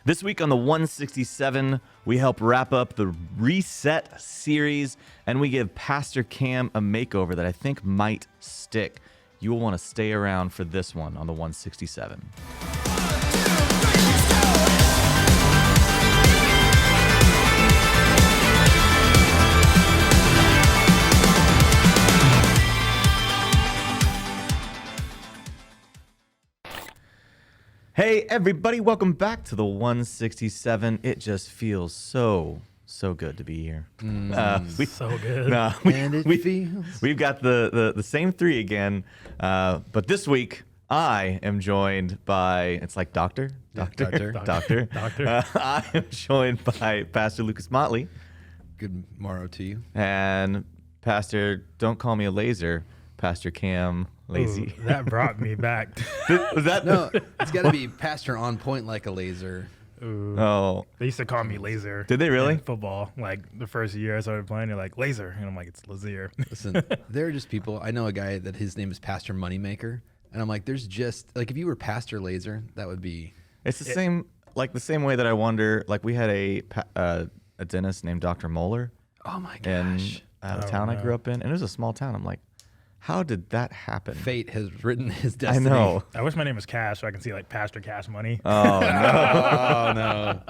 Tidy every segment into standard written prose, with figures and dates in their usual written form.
This week on the 167, we help wrap up the Reset series, and we give Pastor Cam a makeover that I think might stick. You will want to stay around for this one on the 167. Hey everybody, welcome back to the 167. It just feels so good to be here. So good. We've got the same three again, but this week I am joined by, it's like doctor. I am joined by Pastor Lucas Motley. Good morrow to you. And Pastor, don't call me a laser, Pastor Cam Lazy. Ooh, that brought me back. Was that No, it's got to be pastor on point like a laser. Ooh. Oh, They used to call me Laser. Did they really? In football. Like the first year I started playing, they're like, Laser. And I'm like, it's Lazier. Listen, there are just people. I know a guy that his name is Pastor Moneymaker. And I'm like, there's just, like, if you were Pastor Laser, that would be. It's the same, like the same way that I wonder, like we had a dentist named Dr. Moeller Oh my in gosh. the town I grew up in. And it was a small town. I'm like, how did that happen? Fate has written his I destiny. know. I wish my name was Cash so I can see like Pastor Cash Money. Oh, no. Oh, no.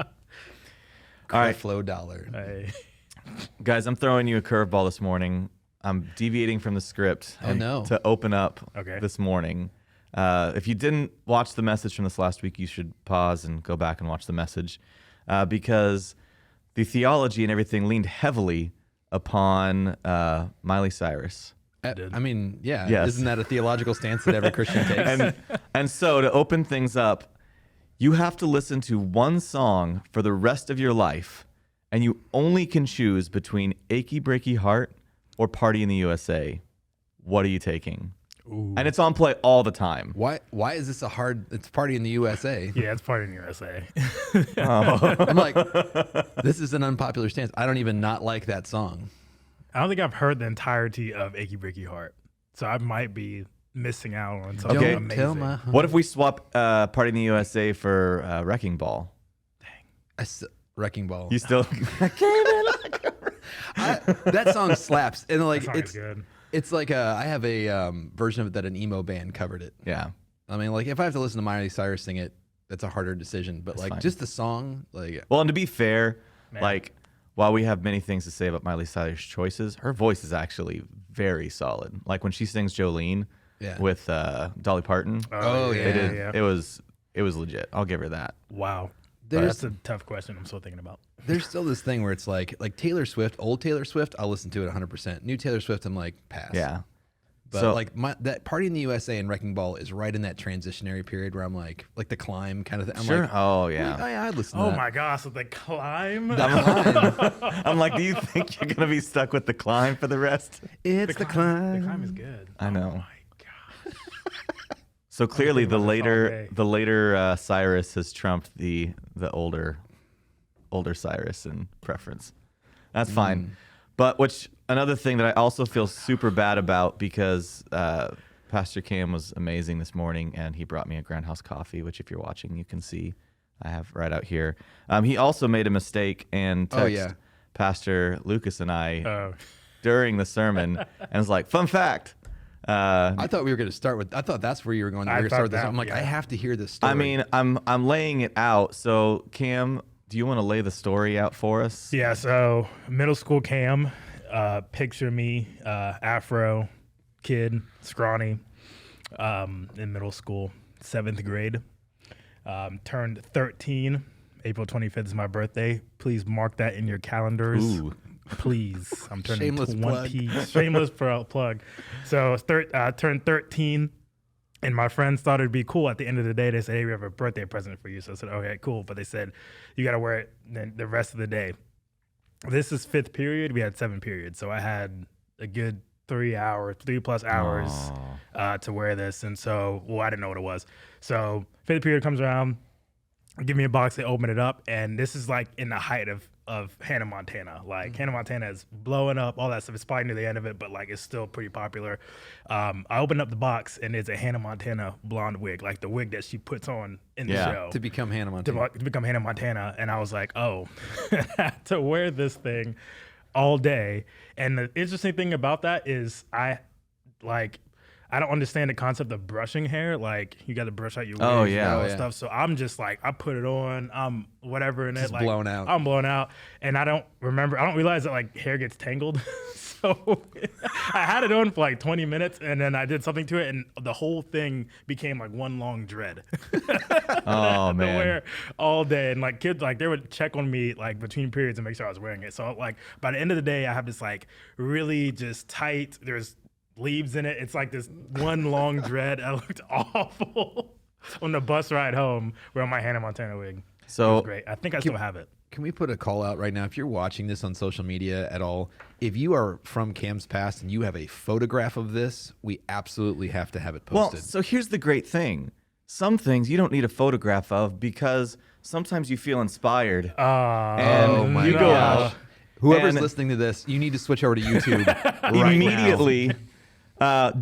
All right. Flow dollar. Hey. Guys, I'm throwing you a curveball this morning. I'm deviating from the script to open up this morning. If you didn't watch the message from this last week, you should pause and go back and watch the message because the theology and everything leaned heavily upon Miley Cyrus. I mean, yeah. Yes. Isn't that a theological stance that every Christian takes? And so to open things up, you have to listen to one song for the rest of your life, and you only can choose between Achy Breaky Heart or Party in the USA. What are you taking? Ooh. And it's on play all the time. Why is this it's Party in the USA? Yeah, it's Party in the USA. I'm like, this is an unpopular stance. I don't even not like that song. I don't think I've heard the entirety of Achy Breaky Heart. So I might be missing out on something Okay. amazing. Tell my What if we swap Party in the USA for Wrecking Ball? Wrecking Ball. You still... That song slaps, and like That song is good. it's like I have a version of it that an emo band covered it. Yeah. I mean, like if I have to listen to Miley Cyrus sing it, that's a harder decision. But like fine. just the song, like Well, and to be fair, Man. like while we have many things to say about Miley Cyrus' choices, her voice is actually very solid. Like when she sings Jolene Yeah. with Dolly Parton, Oh, yeah. it was legit. I'll give her that. Wow. There's That's a tough question I'm still thinking about. there's still this thing where it's like Taylor Swift, old Taylor Swift, I'll listen to it 100%. New Taylor Swift, I'm like pass. Yeah. But So- like that Party in the USA and Wrecking Ball is right in that transitionary period where I'm like the Climb kind of thing. I'm Sure. like, Oh oh yeah. yeah, I'd listen to Oh that. my gosh, so the climb. I'm like, do you think you're gonna be stuck with the climb for the rest? It's the Climb. The climb is good. I know. Oh my gosh. So clearly, thinking about this all day. the later Cyrus has trumped the older Cyrus in preference. That's fine. But another thing that I also feel super bad about because Pastor Cam was amazing this morning and he brought me a Groundhouse coffee, which if you're watching, you can see I have right out here. He also made a mistake and texted Pastor Lucas and I during the sermon and was like, fun fact. I thought we were going to start with. I thought that's where you were going. We were going to start with this. I'm like, I have to hear this story. I mean, I'm laying it out. So Cam, do you want to lay the story out for us? Yeah, so middle school Cam, picture me, Afro kid, scrawny, in middle school, 7th grade. Turned 13. April 25th is my birthday. Please mark that in your calendars. Ooh. Please. I'm turning Shameless 20. Shameless plug. So turned 13. And my friends thought it'd be cool. At the end of the day, they said, hey, we have a birthday present for you. So I said, okay, cool. But they said, you got to wear it the rest of the day. This is 5th period. We had 7 periods. So I had a good 3 plus hours to wear this. And so, I didn't know what it was. So 5th period comes around, give me a box, they open it up. And this is like in the height of of Hannah Montana. Like Hannah Montana is blowing up, all that stuff. It's probably near the end of it, but like it's still pretty popular. I opened up the box and it's a Hannah Montana blonde wig, like the wig that she puts on in the show To become Hannah Montana. to become Hannah Montana. And I was like, oh, I have to wear this thing all day. And the interesting thing about that is I don't understand the concept of brushing hair. Like you got to brush out your wigs and all that stuff. So I'm just like, I put it on, I'm whatever in Just it. Like blown out. I'm blown out. And I don't realize that like hair gets tangled. So I had it on for like 20 minutes and then I did something to it and the whole thing became like one long dread. Oh, man. To wear all day. And like kids, like they would check on me like between periods and make sure I was wearing it. So like by the end of the day, I have this like really just tight, there's leaves in it. It's like this one long dread. I looked awful on the bus ride home wearing my Hannah Montana wig. So it was great. I think I still have it. Can we put a call out right now? If you're watching this on social media at all, if you are from Cam's Past and you have a photograph of this, we absolutely have to have it Well, posted. so here's the great thing. Some things you don't need a photograph of because sometimes you feel inspired. And oh my you go gosh. out Whoever's and listening to this, you need to switch over to YouTube right now. immediately.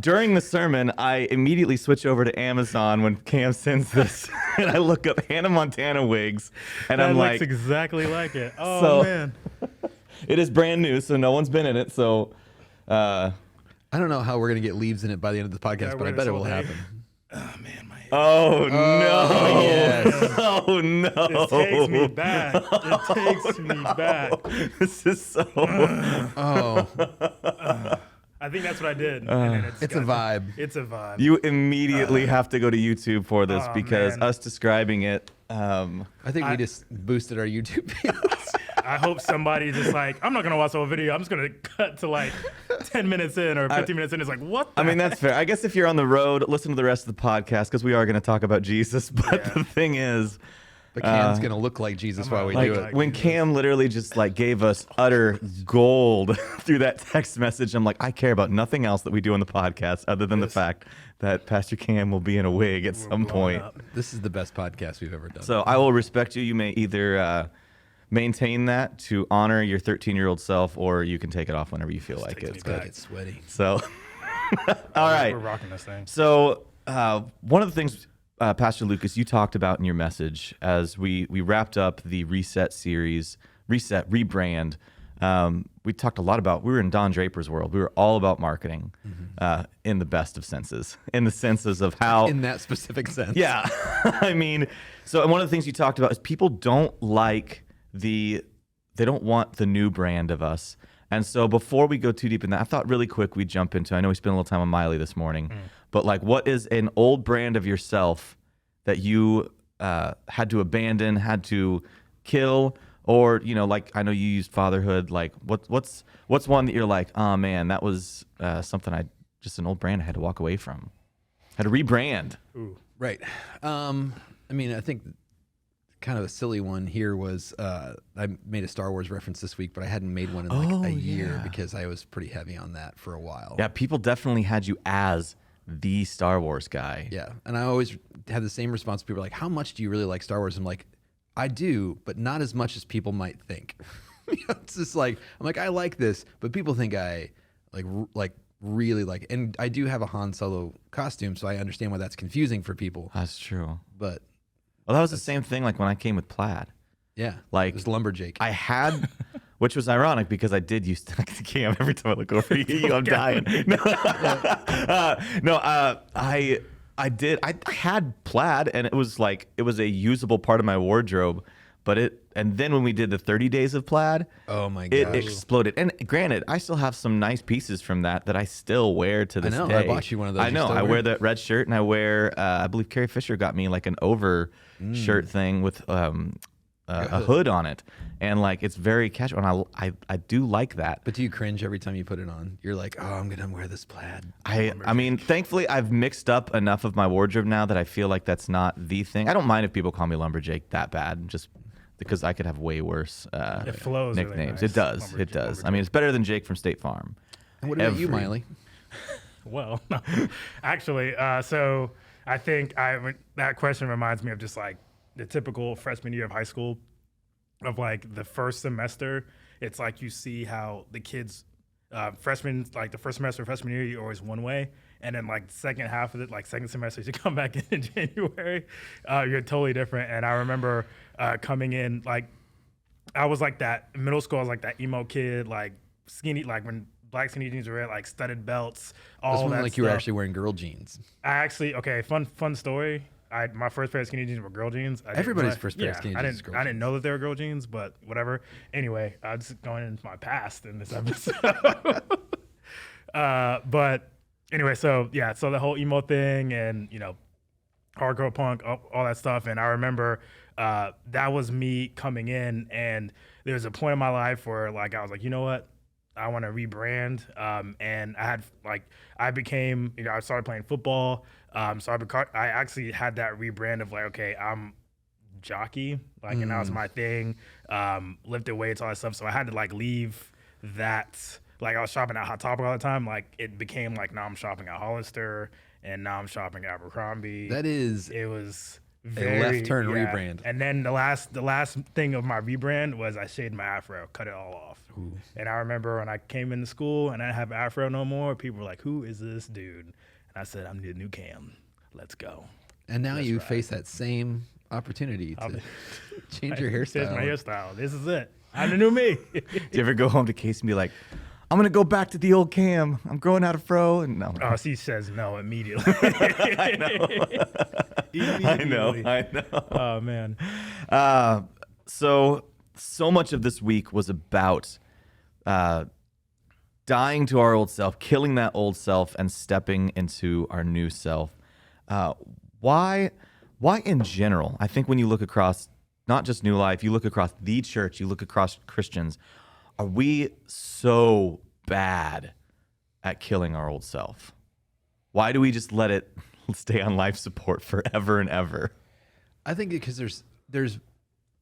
During the sermon, I immediately switch over to Amazon when Cam sends this, and I look up Hannah Montana wigs, and That I'm looks like, exactly like it. Oh So- man. it is brand new, so no one's been in it. So, I don't know how we're going to get leaves in it by the end of the podcast, but I we're bet it gonna will solve happen. Oh man, my oh no, yes. oh no, It takes me back. It takes me back. This is so. Oh, I think that's what I did. And then it's a vibe. It's a vibe. You immediately have to go to YouTube for this Oh, because man. us describing it. I think we just boosted our YouTube views. I hope somebody just like, I'm not going to watch the whole video. I'm just going to cut to like 10 minutes in or 15 minutes in. It's like, what the I mean, heck? that's fair. I guess if you're on the road, listen to the rest of the podcast because we are going to talk about Jesus. But Yeah. the thing is, But Cam's going to look like Jesus while we like do it. when Cam literally just like gave us utter gold through that text message, I'm like, I care about nothing else that we do on the podcast other than the fact that Pastor Cam will be in a wig at some blowing point. up. This is the best podcast we've ever done. So I will respect you. You may either maintain that to honor your 13-year-old self, or you can take it off whenever you feel like takes it. me it's going back. to get sweaty. So, all right. We're rocking this thing. So one of the things, Pastor Lucas, you talked about in your message as we wrapped up the Reset series, Rebrand. We talked a lot about, we were in Don Draper's world. We were all about marketing in the best of senses, in the senses of how. In that specific sense. Yeah. I mean, so one of the things you talked about is people don't like they don't want the new brand of us. And so before we go too deep in that, I thought really quick we'd jump into, I know we spent a little time on Miley this morning, but like what is an old brand of yourself that you had to abandon, had to kill, or, you know, like I know you used fatherhood, like what's one that you're like, oh man, that was something just an old brand I had to walk away from, had to rebrand. Ooh. Right. I mean, I think kind of a silly one here was I made a Star Wars reference this week, but I hadn't made one in like a year because I was pretty heavy on that for a while. Yeah, people definitely had you as the Star Wars guy. Yeah. And I always have the same response. People are like, how much do you really like Star Wars? I'm like, I do, but not as much as people might think. It's just like, I'm like, I like this, but people think I like really like it. And I do have a Han Solo costume, so I understand why that's confusing for people. That's true. But Well, that was the same thing like when I came with plaid. yeah, Like, it was lumberjake. I had, which was ironic because I did used to Cam every time I look over at you, I'm dying. No, I did. I had plaid, and it was a usable part of my wardrobe. But and then when we did the 30 days of plaid, Oh my it gosh. exploded. And granted, I still have some nice pieces from that I still wear to this know, day. I bought you one of those. I You know. still I wear wear it? that red shirt, and I wear. I believe Carrie Fisher got me like an over shirt thing with a hood on it, and like it's very casual. And I do like that. But do you cringe every time you put it on? You're like, oh, I'm gonna wear this plaid. I mean, thankfully, I've mixed up enough of my wardrobe now that I feel like that's not the thing. I don't mind if people call me lumberjake that bad, just because I could have way worse It flows really nicknames. nice. It does. It does. I mean, it's better than Jake from State Farm. And what about you, Every- Miley? Well, actually, so I think that question reminds me of just like the typical freshman year of high school. of like the first semester. It's like you see how the kids, freshmen, like the first semester of freshman year, you're always one way. And then like the second half of it, like second semester, you come back in January, you're totally different. And I remember coming in, like I was like that, middle school, I was like that emo kid, like skinny, like when black skinny jeans were like studded belts, all That's that when like stuff. you were actually wearing girl jeans. I actually, okay, fun story. My first pair of skinny jeans were girl jeans. Everybody's first pair of skinny jeans is girl I didn't know that they were girl jeans, but whatever. Anyway, I'm just going into my past in this episode. But anyway, so yeah, so the whole emo thing and, you know, hardcore punk, all that stuff. And I remember that was me coming in, and there was a point in my life where like I was like, you know what? I want to rebrand. And I had like, I became, you know, I started playing football. So I actually had that rebrand of like, okay, I'm jockey, like, and that was my thing. Lifted weights, all that stuff. So I had to like leave that. Like I was shopping at Hot Topic all the time. Like it became like now I'm shopping at Hollister, and now I'm shopping at Abercrombie. It was a very left turn rebrand. And then the last thing of my rebrand was I shaved my afro, cut it all off. Ooh. And I remember when I came into school and I didn't have afro no more, people were like, "Who is this dude?" And I said, "I'm the new Cam. Let's go." And now you face that same opportunity to change your hairstyle. My hairstyle. This is it. I'm the new me. Do you ever go home to Case and be like, I'm going to go back to the old Cam. I'm growing out a fro. And no. Oh, she says no immediately. I know. Oh, man. So much of this week was about dying to our old self, killing that old self, and stepping into our new self. Why in general? I think when you look across not just New Life, you look across the church, you look across Christians, are we so bad at killing our old self? Why do we just let it stay on life support forever and ever? I think because there's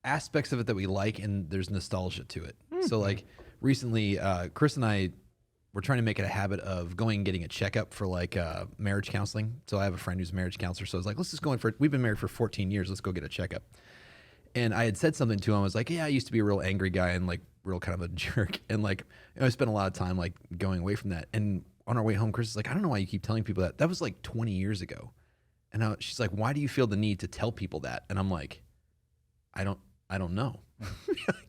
aspects of it that we like, and there's nostalgia to it. Mm-hmm. So like recently, Chris and I were trying to make it a habit of going and getting a checkup for like marriage counseling. So I have a friend who's a marriage counselor. So I was like, let's just go in we've been married for 14 years. Let's go get a checkup. And I had said something to him. I was like, yeah, I used to be a real angry guy and like real kind of a jerk. And like, you know, I spent a lot of time like going away from that. And on our way home, Chris is like, I don't know why you keep telling people that. That was like 20 years ago. And she's like, why do you feel the need to tell people that? And I'm like, I don't know.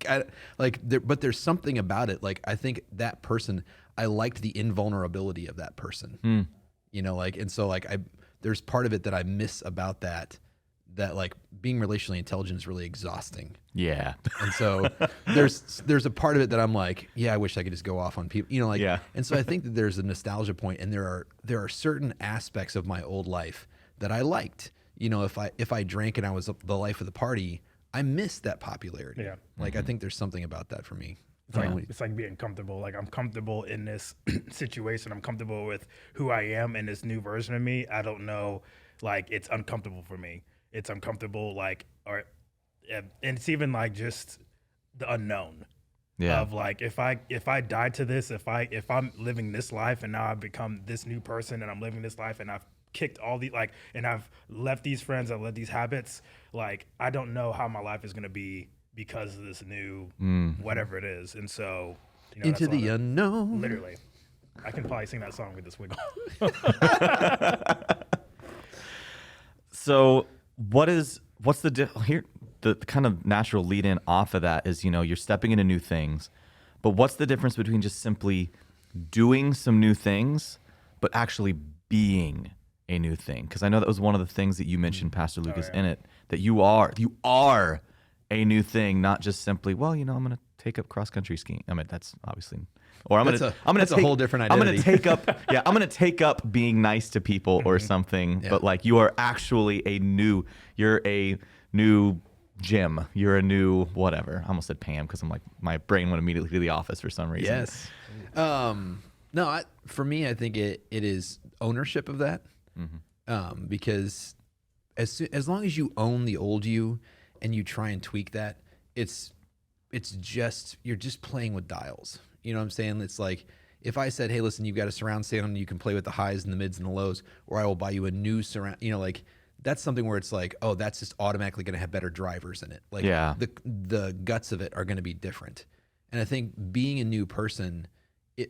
But there's something about it. Like, I think that person, I liked the invulnerability of that person, you know, like, and so like, there's part of it that I miss about that like being relationally intelligent is really exhausting. Yeah. And so there's a part of it that I'm like, yeah, I wish I could just go off on people, you know, like, yeah. And so I think that there's a nostalgia point, and there are certain aspects of my old life that I liked. You know, if I drank and I was the life of the party, I missed that popularity. Yeah. Like, I think there's something about that for me. It's like being comfortable. Like, I'm comfortable in this situation. I'm comfortable with who I am and this new version of me. I don't know, like, it's uncomfortable for me. It's uncomfortable, like, and it's even like just the unknown. Yeah. Of like, if I die to this, if I'm living this life and now I've become this new person and I'm living this life and I've kicked all the like, and I've left these friends, I've left these habits, like, I don't know how my life is gonna be because of this new whatever it is. And so, you know, into the unknown. Literally, I can probably sing that song with this wig on. So what's the kind of natural lead in off of that is, you know, you're stepping into new things, but what's the difference between just simply doing some new things, but actually being a new thing? Because I know that was one of the things that you mentioned, Pastor Lucas, in it, that you are a new thing, not just simply, well, you know, I'm going to take up cross country skiing. I mean, that's obviously, or I'm going to take a whole different identity. I'm going to take up being nice to people or something. Yeah. But like, you are actually you're a new Jim. You're a new whatever. I almost said Pam because I'm like, my brain went immediately to The Office for some reason. Yes. No, for me, I think it is ownership of that. Mm-hmm. Because as long as you own the old you and you try and tweak that, you're just playing with dials. You know what I'm saying? It's like, if I said, hey, listen, you've got a surround sound and you can play with the highs and the mids and the lows, or I will buy you a new surround, you know, like, that's something where it's like, oh, that's just automatically going to have better drivers in it. Like the guts of it are going to be different. And I think being a new person,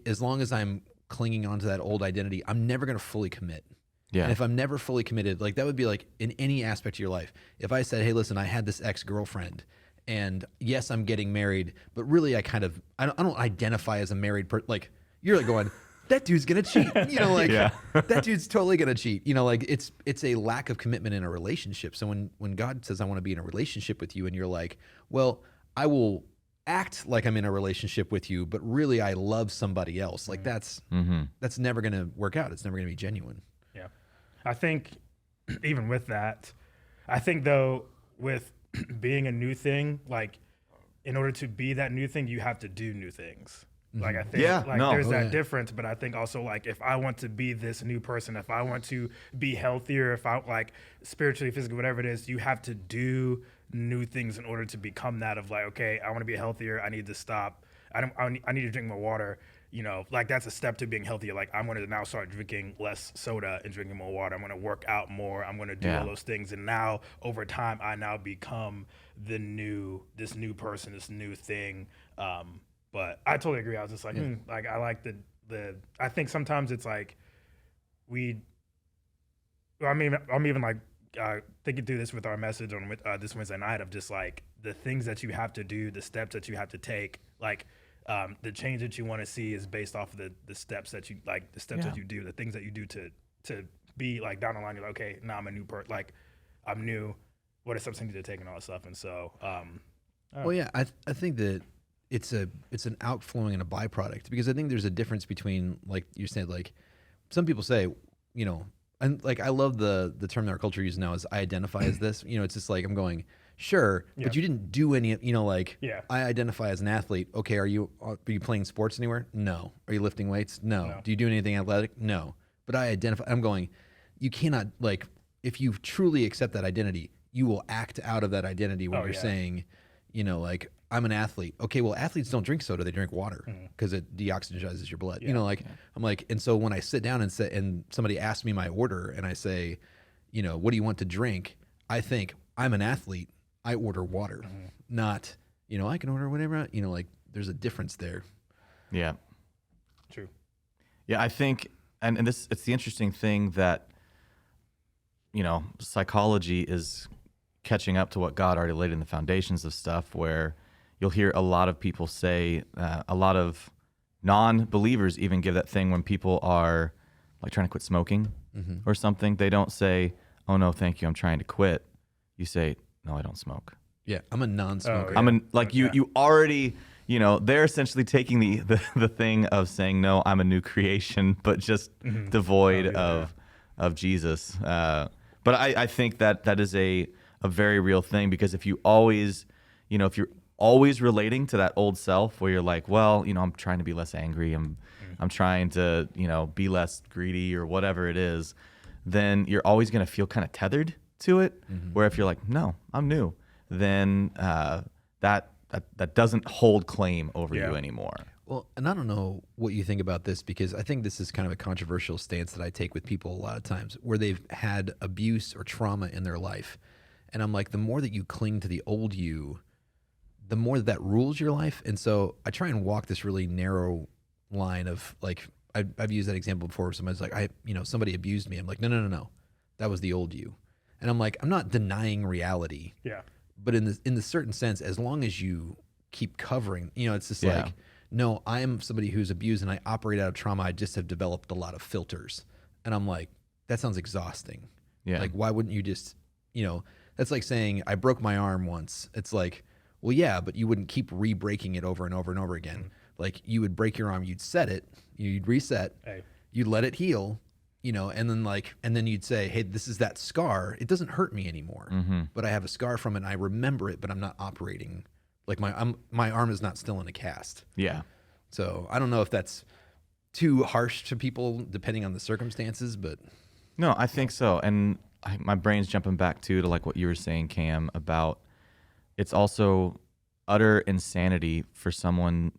as long as I'm clinging onto that old identity, I'm never going to fully commit. Yeah. And if I'm never fully committed, like that would be like in any aspect of your life. If I said, hey, listen, I had this ex-girlfriend and yes, I'm getting married, but really I don't identify as a married person. Like you're like going, that dude's going to cheat, you know, like that dude's totally going to cheat, you know, like it's a lack of commitment in a relationship. So when God says, I want to be in a relationship with you and you're like, well, I will act like I'm in a relationship with you, but really I love somebody else. Like that's never going to work out. It's never going to be genuine. Yeah. I think even with that, I think though, with being a new thing, like in order to be that new thing, you have to do new things. Like I think there's that difference, but I think also like if I want to be this new person, if I want to be healthier, if I like spiritually, physically, whatever it is, you have to do new things in order to become that of like, okay, I want to be healthier. I need to stop. I need to drink more water. You know, like that's a step to being healthier. Like I'm going to now start drinking less soda and drinking more water. I'm going to work out more. I'm going to do all those things. And now over time, I now become this new person, this new thing. But I totally agree. I was just like, like I like I think sometimes it's like I'm even like thinking through this with our message on this Wednesday night of just like the things that you have to do, the steps that you have to take, like the change that you want to see is based off of the steps that you like, the steps that you do, the things that you do to be like down the line. You're like, okay, now I'm a new person. Like I'm new. What are some things to take and all that stuff? And so, well, yeah, I think that it's an outflowing and a byproduct, because I think there's a difference between, like you said, like some people say, you know, and like I love the term that our culture uses now is I identify as this. You know, it's just like I'm going, sure, but you didn't do any, you know, like I identify as an athlete. Okay, are you playing sports anywhere? No. Are you lifting weights? No. Do you do anything athletic? No. But I identify. I'm going, you cannot, like, if you truly accept that identity, you will act out of that identity when you're saying, you know, like, I'm an athlete. Okay, well, athletes don't drink soda; they drink water because it deoxygenizes your blood. You know, like I'm like, and so when I sit down and somebody asks me my order, and I say, you know, what do you want to drink? I think I'm an athlete. I order water, not, you know, I can order whatever. You know, like there's a difference there. Yeah. True. Yeah, I think, and it's the interesting thing that, you know, psychology is catching up to what God already laid in the foundations of stuff, where you'll hear a lot of people say, a lot of non-believers even give that thing when people are like trying to quit smoking or something. They don't say, oh no, thank you, I'm trying to quit. You say, no, I don't smoke. Yeah, I'm a non-smoker. You already, you know, they're essentially taking the thing of saying, no, I'm a new creation, but just devoid of Jesus. But I think that is a very real thing, because if you always, you know, if you're always relating to that old self where you're like, well, you know, I'm trying to be less angry, I'm trying to, you know, be less greedy or whatever it is, then you're always going to feel kind of tethered to it. Where if you're like, no, I'm new, then that doesn't hold claim over you anymore. Well, and I don't know what you think about this, because I think this is kind of a controversial stance that I take with people a lot of times, where they've had abuse or trauma in their life. And I'm like, the more that you cling to the old you, the more that rules your life. And so I try and walk this really narrow line of like, I've used that example before where somebody's like, somebody abused me. I'm like, no. That was the old you. And I'm like, I'm not denying reality. Yeah. But in the certain sense, as long as you keep covering, you know, it's just like, no, I am somebody who's abused and I operate out of trauma. I just have developed a lot of filters. And I'm like, that sounds exhausting. Yeah. Like, why wouldn't you just, you know, that's like saying I broke my arm once. It's like, well, yeah, but you wouldn't keep re-breaking it over and over and over again. Like, you would break your arm, you'd set it, you'd reset, you'd let it heal, you know, and then you'd say, hey, this is that scar. It doesn't hurt me anymore, but I have a scar from it and I remember it, but I'm not operating. Like my arm is not still in a cast. Yeah. So I don't know if that's too harsh to people depending on the circumstances, but. No, I think so. And my brain's jumping back to like what you were saying, Cam, about it's also utter insanity for someone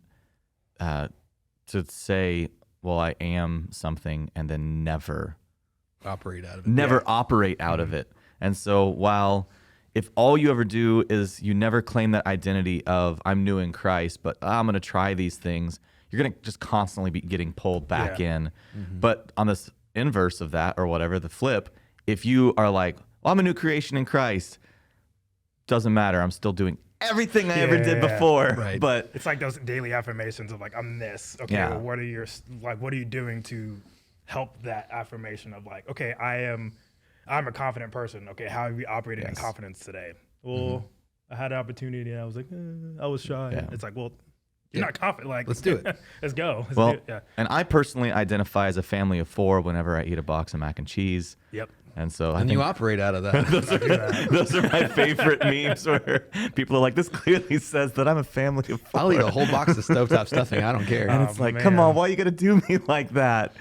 to say, well, I am something, and then never operate out of it. Never operate out of it. And so while if all you ever do is you never claim that identity of I'm new in Christ, but I'm going to try these things, you're going to just constantly be getting pulled back in. But on this inverse of that or whatever, the flip, if you are like, well, I'm a new creation in Christ, doesn't matter. I'm still doing everything I ever did before. Right. But It's like those daily affirmations of like, I'm this. Okay, well, what are you doing to help that affirmation of like, okay, I'm a confident person. Okay, how have you operated in confidence today? Well, I had an opportunity and I was like, I was shy. Yeah. It's like, well, you're not confident. Like, Let's do it. Let's go. Let's well, do it. Yeah. and I personally identify as a family of 4 whenever I eat a box of mac and cheese. Yep. And so I And think you operate out of that. those are my favorite memes where people are like, this clearly says that I'm a family of 4. I'll eat a whole box of stovetop stuffing. I don't care. And it's like, come on, why are you gonna do me like that?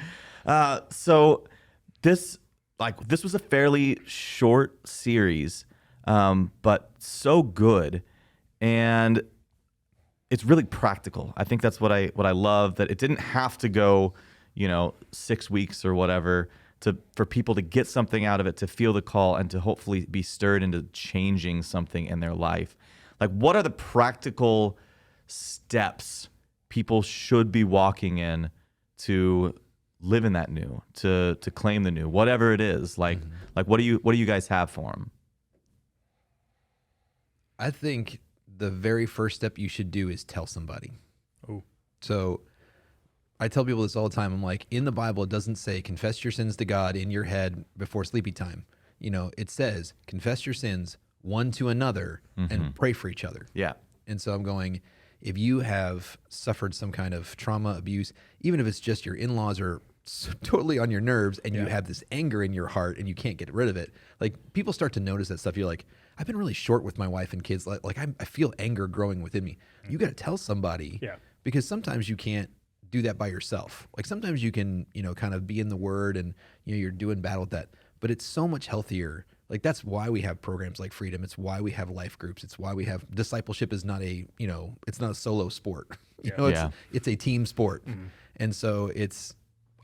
So this was a fairly short series, but so good, and it's really practical. I think that's what I love, that it didn't have to go, 6 weeks or whatever for people to get something out of it, to feel the call, and to hopefully be stirred into changing something in their life. Like, what are the practical steps people should be walking in to live in that new, to claim the new, whatever it is? Like what do you guys have for them? I think the very first step you should do is tell somebody. Oh. So I tell people this all the time. I'm like, in the Bible, it doesn't say confess your sins to God in your head before sleepy time. It says confess your sins one to another and pray for each other. Yeah. And so I'm going, if you have suffered some kind of trauma, abuse, even if it's just your in-laws are totally on your nerves and you have this anger in your heart and you can't get rid of it, like, people start to notice that stuff. You're like, I've been really short with my wife and kids. Like I feel anger growing within me. You got to tell somebody, because sometimes you can't do that by yourself. Like, sometimes you can, kind of be in the word and, you're doing battle with that, but it's so much healthier. Like, that's why we have programs like Freedom. It's why we have life groups. It's why we have discipleship is not a, it's not a solo sport. It's a team sport. And so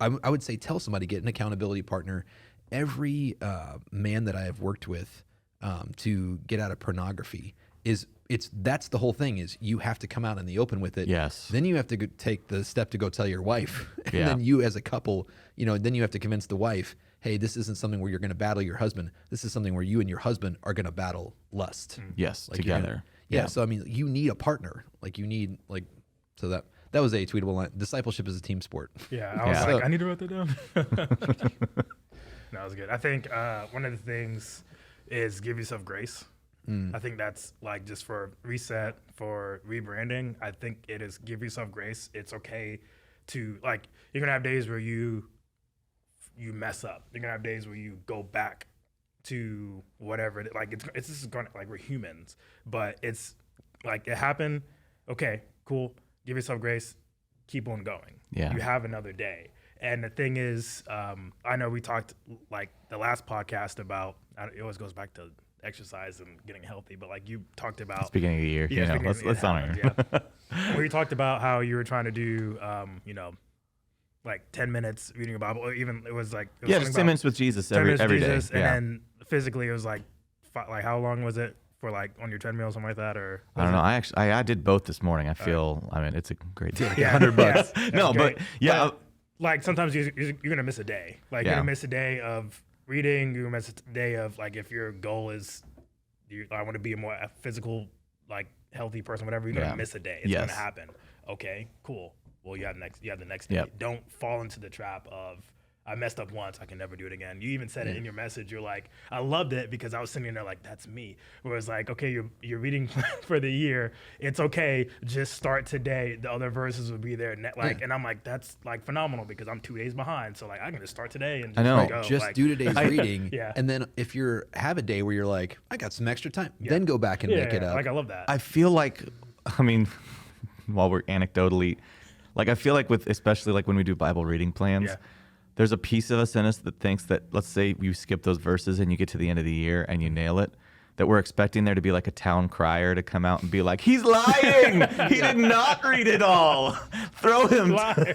I would say tell somebody, get an accountability partner. Every man that I have worked with to get out of pornography that's the whole thing, is you have to come out in the open with it. Yes. Then you have to take the step to go tell your wife. And Yeah. then you as a couple, then you have to convince the wife, hey, this isn't something where you're going to battle your husband. This is something where you and your husband are going to battle lust. Yes, Like, you're together. gonna- So, I mean, you need a partner. Like, you need, like, so that was a tweetable line. Discipleship is a team sport. Yeah, I was Yeah. like, So- I need to write that down. That was good. I think one of the things is give yourself grace. I think that's like, just for reset, for rebranding, I think it is give yourself grace. It's okay to, like, you're going to have days where you mess up. You're going to have days where you go back to whatever. It's this is going to, like, we're humans, but it's like, it happened. Okay, cool. Give yourself grace. Keep on going. Yeah. You have another day. And the thing is, I know we talked, like, the last podcast about, it always goes back to exercise and getting healthy, but like, you talked about It's beginning of the year. Let's honor. Well, you talked about how you were trying to do, like 10 minutes reading your Bible, or even it was Just something 10 about minutes with Jesus 10 minutes every with day. Jesus, and then physically it was like how long was it for, like, on your treadmill or something like that? Or I don't know. I did both this morning. I feel, it's a great day. Yeah, $100. yeah, No, that's but yeah. But, like, sometimes you're gonna miss a day. Like, you're gonna miss a day of reading. You're gonna miss a day of, like, if your goal is, I want to be a more physical, like, healthy person, whatever. You're gonna miss a day. It's gonna happen. Okay, cool. Well, you have the next day. Yep. Don't fall into the trap of, I messed up once, I can never do it again. You even said it in your message. You're like, I loved it because I was sitting there like, that's me. Whereas, like, okay, you're reading for the year. It's okay. Just start today. The other verses will be there. And I'm like, that's, like, phenomenal because I'm 2 days behind. So, like, I can just start today and just I know. go. Just like, do today's reading. Yeah. And then if have a day where you're like, I got some extra time, then go back and make it up. Like, I love that. I feel like, while we're anecdotally, like, I feel like especially like when we do Bible reading plans, there's a piece of us in us that thinks that, let's say you skip those verses and you get to the end of the year and you nail it, that we're expecting there to be like a town crier to come out and be like, he's lying. He did not read it all. Throw him away.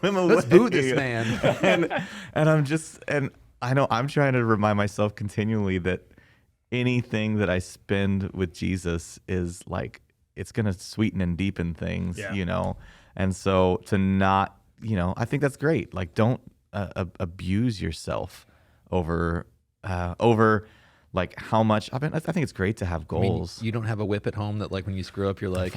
Let's boo this man. and I'm just, and I know I'm trying to remind myself continually that anything that I spend with Jesus is like, it's going to sweeten and deepen things, Yeah. you know? And so to not, I think that's great. Like, don't abuse yourself over like how much. I think it's great to have I mean, goals. you don't have a whip at home that like when you screw up, you're like,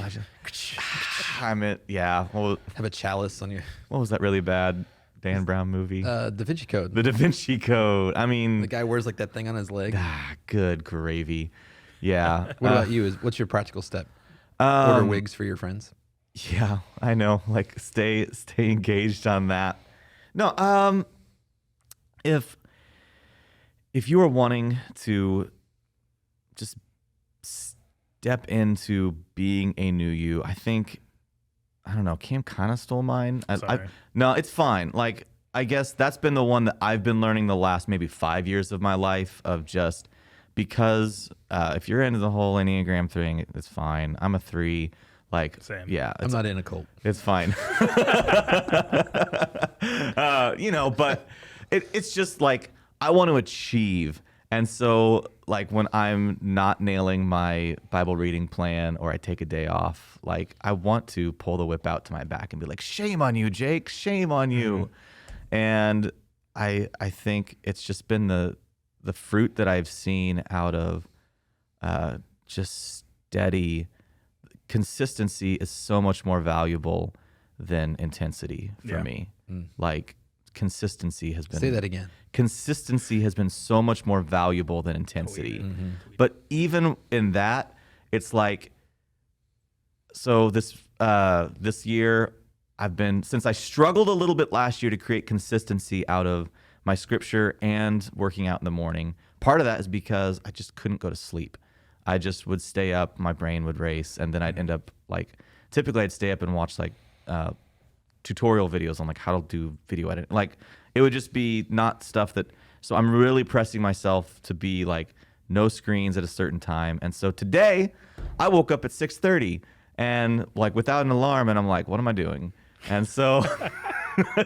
Yeah. Well, have a chalice on your what was that really bad Dan Brown movie? Da Vinci Code. The Da Vinci Code. I mean, The guy wears like that thing on his leg. good gravy. Yeah. What about you? What's your practical step? Order wigs for your friends. Yeah, I know. Like, stay engaged on that. No, if you are wanting to just step into being a new you, I think, I don't know, Cam kind of stole mine. Sorry. No, it's fine. Like, I guess that's been the one that I've been learning the last maybe 5 years of my life, of just because if you're into the whole Enneagram thing, it's fine. I'm a 3. Like, Same. yeah, I'm not in a cult. it's fine. But it's just like, I want to achieve. And so, like, when I'm not nailing my Bible reading plan or I take a day off, like, I want to pull the whip out to my back and be like, shame on you, Jake, shame on you. And I think it's just been the fruit that I've seen out of just steady consistency is so much more valuable than intensity for me. Like, consistency has been. Say that again. Consistency has been so much more valuable than intensity. But even in that, it's like, so this year since I struggled a little bit last year to create consistency out of my scripture and working out in the morning. Part of that is because I just couldn't go to sleep. I just would stay up, my brain would race, and then I'd end up typically I'd stay up and watch tutorial videos on like how to do video editing. Like, it would just be not stuff so I'm really pressing myself to be like no screens at a certain time. And so today I woke up at 6:30 and like without an alarm, and I'm like, what am I doing? And so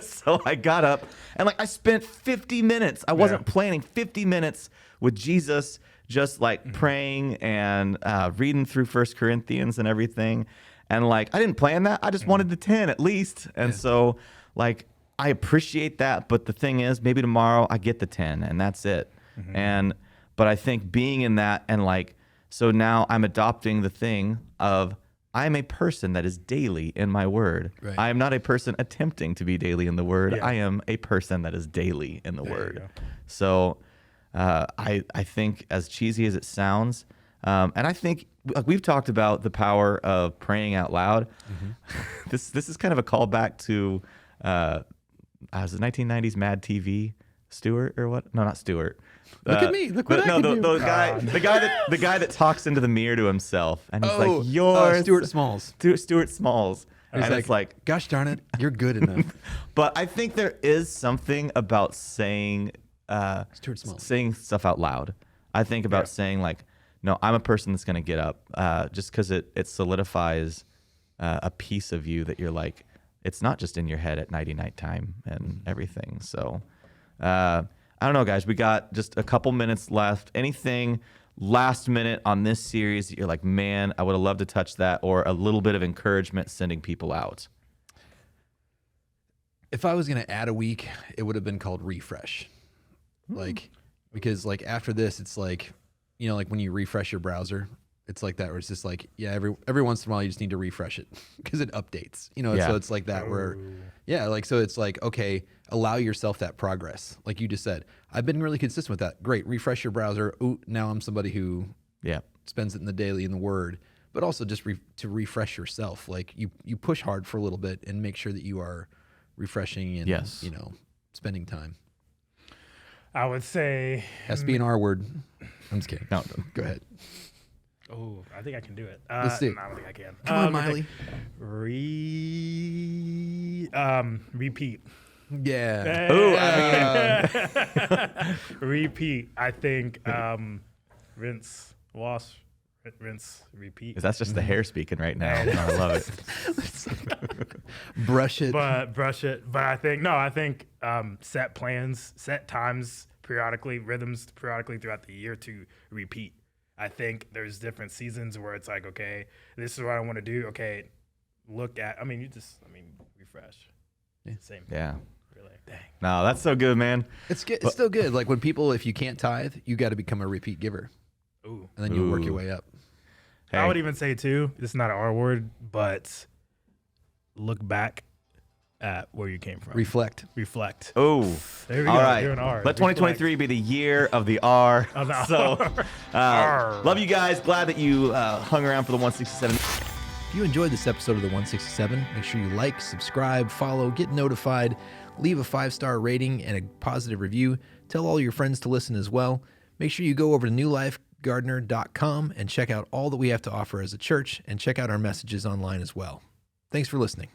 so I got up and like I spent 50 minutes. I wasn't planning, 50 minutes with Jesus, just like praying and reading through 1 Corinthians and everything. And like, I didn't plan that. I just wanted the 10 at least. And so like, I appreciate that. But the thing is, maybe tomorrow I get the 10 and that's it. But I think being in that, and like, so now I'm adopting the thing of, I am a person that is daily in my word. Right. I am not a person attempting to be daily in the word. Yeah. I am a person that is daily in the There you word. go. So I think, as cheesy as it sounds, and I think like we've talked about the power of praying out loud. This is kind of a callback to was the 1990s Mad TV, Stewart or what? No, not Stewart. Look at me. Look what I can do. The guy that talks into the mirror to himself, and he's like, Stuart Smalls. Stuart Smalls. He's And it's like, gosh darn it, you're good enough. but I think there is something about saying Stuart Smalls. saying stuff out loud. I think about saying like, no, I'm a person that's going to get up, just because it solidifies a piece of you that you're like, it's not just in your head at night time and everything. So I don't know, guys. We got just a couple minutes left. Anything last minute on this series that you're like, man, I would have loved to touch that, or a little bit of encouragement sending people out? If I was going to add a week, it would have been called refresh. Like, because like after this, it's like, like when you refresh your browser, it's like that, where it's just like, yeah, every once in a while you just need to refresh it because it updates, so it's like that where, so it's like, okay, allow yourself that progress. Like you just said, I've been really consistent with that. Great. Refresh your browser. Ooh, now I'm somebody who spends it in the daily in the word, but also just to refresh yourself. Like you push hard for a little bit and make sure that you are refreshing and, spending time. I would say Has to be an R word. I'm just kidding. No, Go ahead. Oh, I think I can do it. Let's do it. No, I don't think I can. Come on, let me Miley. think. Repeat. Yeah. Repeat. I think rinse, wash, rinse, repeat. That's just the hair speaking right now. I love it. Brush it. But brush it. But I think set plans, set times rhythms periodically throughout the year to repeat. I think there's different seasons where it's like, okay, this is what I want to do. Okay, refresh. Yeah. Same. Yeah. Really. Dang. No, that's so good, man. It's good. It's still good. Like when people, if you can't tithe, you got to become a repeat giver, Ooh. and then you'll work your Ooh. way up. Hey. I would even say too, this is not an R word, but look back at where you came from. Reflect. Reflect. Oh, There we all go. right. You're an R. Let 2023 be the year of the R. Of the So, R. love you guys. Glad that you hung around for the 167. If you enjoyed this episode of the 167, make sure you like, subscribe, follow, get notified, leave a 5-star rating and a positive review. Tell all your friends to listen as well. Make sure you go over to newlifegardener.com and check out all that we have to offer as a church, and check out our messages online as well. Thanks for listening.